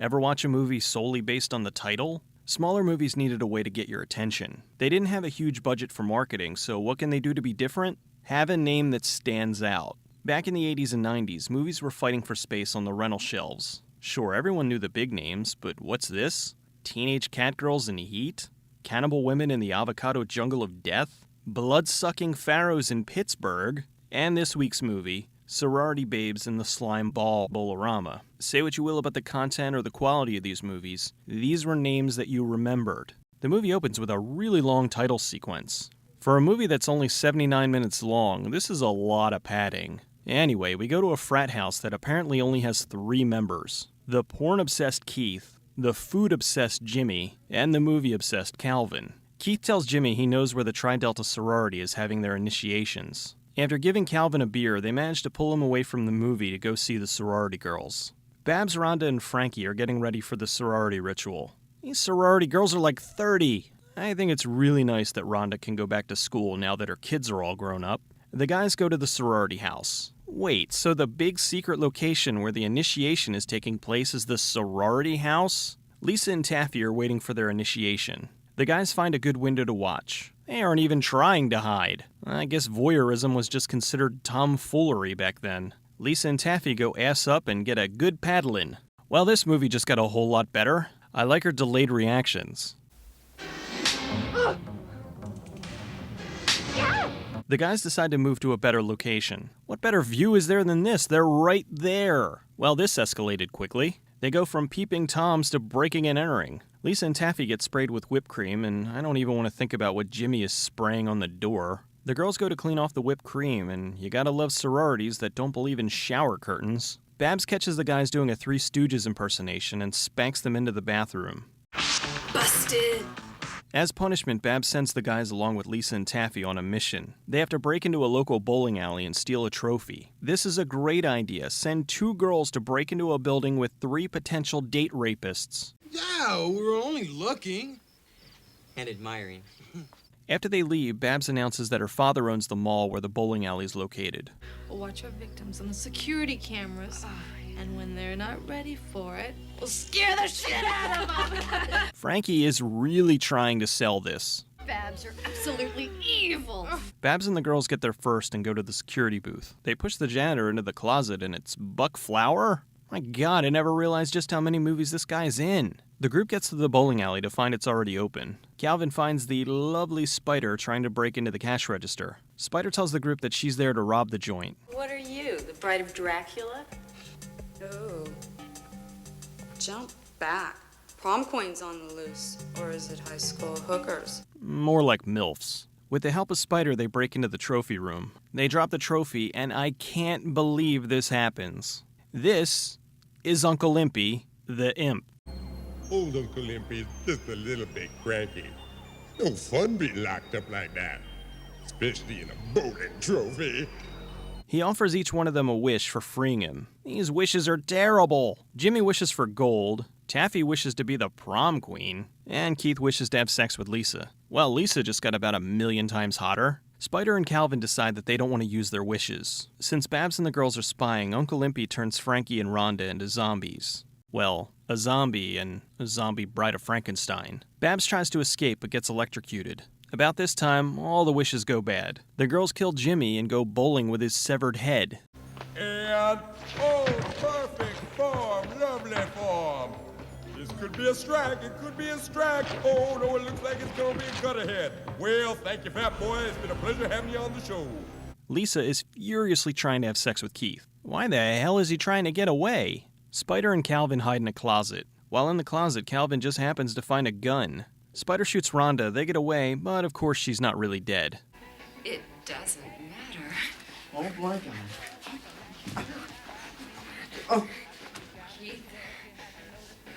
Ever watch a movie solely based on the title? Smaller movies needed a way to get your attention. They didn't have a huge budget for marketing, so what can they do to be different? Have a name that stands out. Back in the 80s and 90s, movies were fighting for space on the rental shelves. Sure, everyone knew the big names, but what's this? Teenage catgirls in Heat? Cannibal women in the avocado jungle of death? Blood-sucking pharaohs in Pittsburgh? And this week's movie, Sorority babes in the Slimeball Bowl-o-rama. Say what you will about the content or the quality of these movies, these were names that you remembered. The movie opens with a really long title sequence. For a movie that's only 79 minutes long, this is a lot of padding. Anyway, we go to a frat house that apparently only has 3 members. The porn-obsessed Keith, the food-obsessed Jimmy, and the movie-obsessed Calvin. Keith tells Jimmy he knows where the Tri-Delta sorority is having their initiations. After giving Calvin a beer, they manage to pull him away from the movie to go see the sorority girls. Babs, Rhonda, and Frankie are getting ready for the sorority ritual. These sorority girls are like 30. I think it's really nice that Rhonda can go back to school now that her kids are all grown up. The guys go to the sorority house. Wait, so the big secret location where the initiation is taking place is the sorority house? Lisa and Taffy are waiting for their initiation. The guys find a good window to watch. They aren't even trying to hide. I guess voyeurism was just considered tomfoolery back then. Lisa and Taffy go ass up and get a good paddling. Well, this movie just got a whole lot better. I like her delayed reactions. The guys decide to move to a better location. What better view is there than this? They're right there. Well, this escalated quickly. They go from peeping toms to breaking and entering. Lisa and Taffy get sprayed with whipped cream, and I don't even want to think about what Jimmy is spraying on the door. The girls go to clean off the whipped cream, and you gotta love sororities that don't believe in shower curtains. Babs catches the guys doing a Three Stooges impersonation and spanks them into the bathroom. Busted! As punishment, Babs sends the guys along with Lisa and Taffy on a mission. They have to break into a local bowling alley and steal a trophy. This is a great idea. Send 2 girls to break into a building with 3 potential date rapists. Yeah, we were only looking. And admiring. After they leave, Babs announces that her father owns the mall where the bowling alley is located. We'll watch our victims on the security cameras. And when they're not ready for it, we'll scare the shit out of them! Frankie is really trying to sell this. Babs are absolutely evil! Babs and the girls get there first and go to the security booth. They push the janitor into the closet and it's Buck Flower? My God, I never realized just how many movies this guy's in. The group gets to the bowling alley to find it's already open. Calvin finds the lovely Spider trying to break into the cash register. Spider tells the group that she's there to rob the joint. What are you, the bride of Dracula? Oh. Jump back. Prom queens on the loose. Or is it high school hookers? More like MILFs. With the help of Spider, they break into the trophy room. They drop the trophy, and I can't believe this happens. This is Uncle Limpy, the imp. Old Uncle Limpy's just a little bit cranky. No fun being locked up like that, especially in a bowling trophy. He offers each one of them a wish for freeing him. These wishes are terrible. Jimmy wishes for gold, Taffy wishes to be the prom queen, and Keith wishes to have sex with Lisa. Well, Lisa just got about 1,000,000 times hotter. Spider and Calvin decide that they don't want to use their wishes. Since Babs and the girls are spying, Uncle Limpy turns Frankie and Rhonda into zombies. Well, a zombie and a zombie bride of Frankenstein. Babs tries to escape but gets electrocuted. About this time, all the wishes go bad. The girls kill Jimmy and go bowling with his severed head. And, oh, perfect form, lovely form. This could be a strike, it could be a strike. Oh, no, it looks like it's gonna be a cut ahead. Well, thank you, fat boy. It's been a pleasure having you on the show. Lisa is furiously trying to have sex with Keith. Why the hell is he trying to get away? Spider and Calvin hide in a closet. While in the closet, Calvin just happens to find a gun. Spider shoots Rhonda, they get away, but of course she's not really dead. It doesn't matter. Oh, my God. Oh. Keith,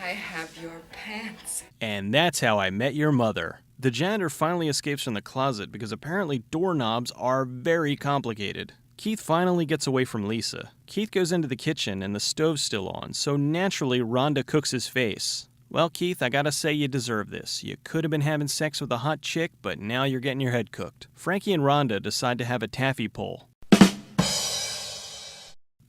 I have your pants. And that's how I met your mother. The janitor finally escapes from the closet because apparently doorknobs are very complicated. Keith finally gets away from Lisa. Keith goes into the kitchen and the stove's still on, so naturally Rhonda cooks his face. Well, Keith, I gotta say you deserve this. You could have been having sex with a hot chick, but now you're getting your head cooked. Frankie and Rhonda decide to have a taffy pull.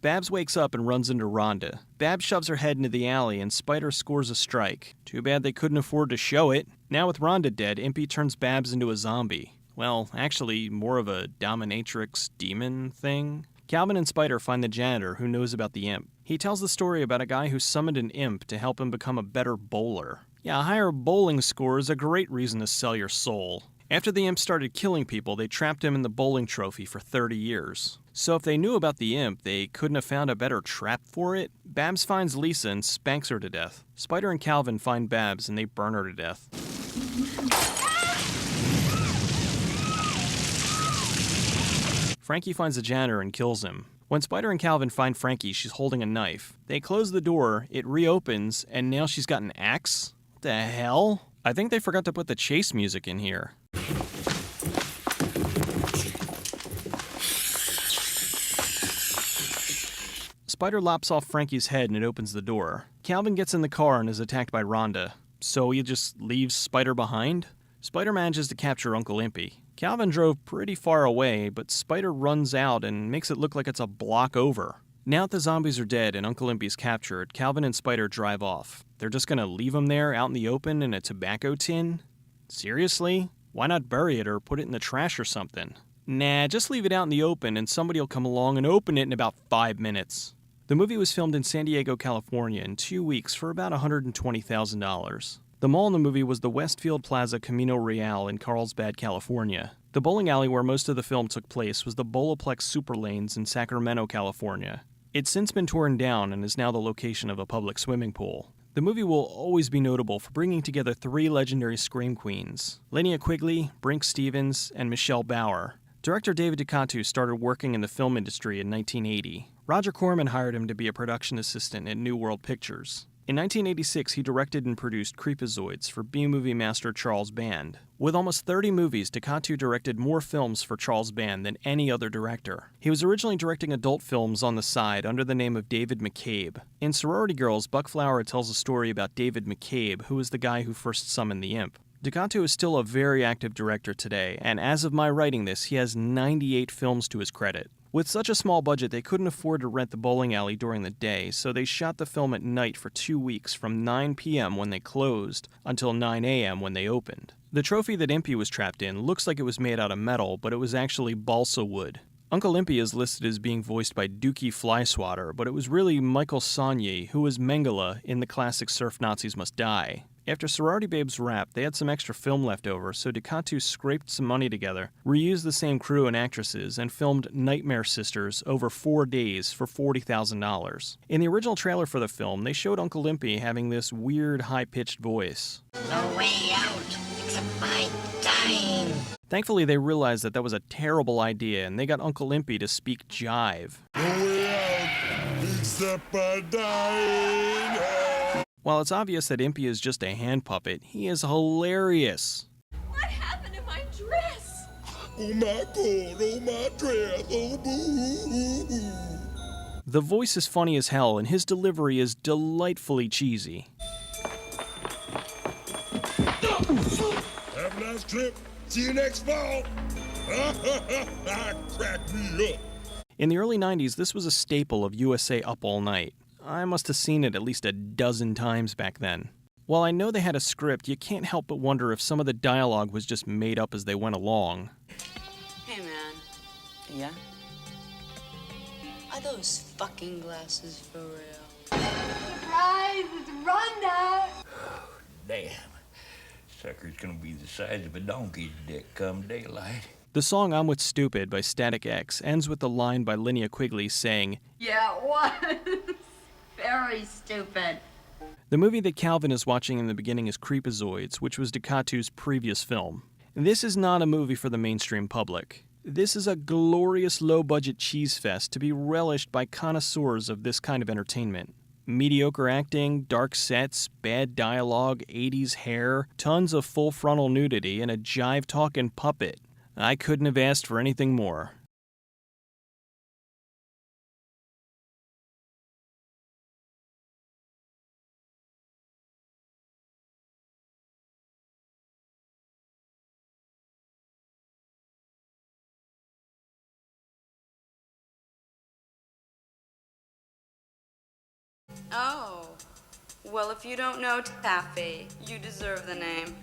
Babs wakes up and runs into Rhonda. Babs shoves her head into the alley and Spider scores a strike. Too bad they couldn't afford to show it. Now with Rhonda dead, Impy turns Babs into a zombie. Well, actually, more of a dominatrix demon thing. Calvin and Spider find the janitor who knows about the imp. He tells the story about a guy who summoned an imp to help him become a better bowler. Yeah, a higher bowling score is a great reason to sell your soul. After the imp started killing people, they trapped him in the bowling trophy for 30 years. So if they knew about the imp, they couldn't have found a better trap for it? Babs finds Lisa and spanks her to death. Spider and Calvin find Babs and they burn her to death. Frankie finds the janitor and kills him. When Spider and Calvin find Frankie, she's holding a knife. They close the door, it reopens, and now she's got an axe? What the hell? I think they forgot to put the chase music in here. Spider lops off Frankie's head and it opens the door. Calvin gets in the car and is attacked by Rhonda. So he just leaves Spider behind? Spider manages to capture Uncle Impy. Calvin drove pretty far away, but Spider runs out and makes it look like it's a block over. Now that the zombies are dead and Uncle Impy's captured, Calvin and Spider drive off. They're just gonna leave him there out in the open in a tobacco tin? Seriously? Why not bury it or put it in the trash or something? Nah, just leave it out in the open and somebody will come along and open it in about 5 minutes. The movie was filmed in San Diego, California in 2 weeks for about $120,000. The mall in the movie was the Westfield Plaza Camino Real in Carlsbad, California. The bowling alley where most of the film took place was the Bowloplex Super Lanes in Sacramento, California. It's since been torn down and is now the location of a public swimming pool. The movie will always be notable for bringing together 3 legendary scream queens, Linnea Quigley, Brinke Stevens, and Michelle Bauer. Director David DeCatu started working in the film industry in 1980. Roger Corman hired him to be a production assistant at New World Pictures. In 1986, he directed and produced Creepazoids for B-movie master Charles Band. With almost 30 movies, DeCatu directed more films for Charles Band than any other director. He was originally directing adult films on the side under the name of David McCabe. In Sorority Girls, Buck Flower tells a story about David McCabe, who was the guy who first summoned the imp. DeCatu is still a very active director today, and as of my writing this, he has 98 films to his credit. With such a small budget, they couldn't afford to rent the bowling alley during the day, so they shot the film at night for 2 weeks from 9 p.m. when they closed until 9 a.m. when they opened. The trophy that Impy was trapped in looks like it was made out of metal, but it was actually balsa wood. Uncle Impy is listed as being voiced by Dookie Flyswatter, but it was really Michael Sonyi, who was Mengele in the classic Surf Nazis Must Die. After Sorority Babes wrapped, they had some extra film left over, so DeCatu scraped some money together, reused the same crew and actresses, and filmed Nightmare Sisters over 4 days for $40,000. In the original trailer for the film, they showed Uncle Impy having this weird, high-pitched voice. No way out, except by dying. Thankfully, they realized that was a terrible idea, and they got Uncle Impy to speak jive. No way out, except by dying. While it's obvious that Impy is just a hand puppet, he is hilarious. What happened to my dress? Oh my God, oh my dress, oh boo. The voice is funny as hell, and his delivery is delightfully cheesy. Have a nice trip. See you next fall. Crack me up. In the early 90s, this was a staple of USA Up All Night. I must have seen it at least a dozen times back then. While I know they had a script, you can't help but wonder if some of the dialogue was just made up as they went along. Hey, man. Yeah? Are those fucking glasses for real? Surprise! It's Rhonda! Damn. Sucker's gonna be the size of a donkey's dick come daylight. The song I'm With Stupid by Static X ends with the line by Linnea Quigley saying, Yeah, it was. Very stupid. The movie that Calvin is watching in the beginning is Creepazoids, which was DeCatu's previous film. This is not a movie for the mainstream public. This is a glorious low-budget cheese fest to be relished by connoisseurs of this kind of entertainment. Mediocre acting, dark sets, bad dialogue, 80s hair, tons of full frontal nudity, and a jive-talking puppet. I couldn't have asked for anything more. Oh. Well, if you don't know Taffy, you deserve the name.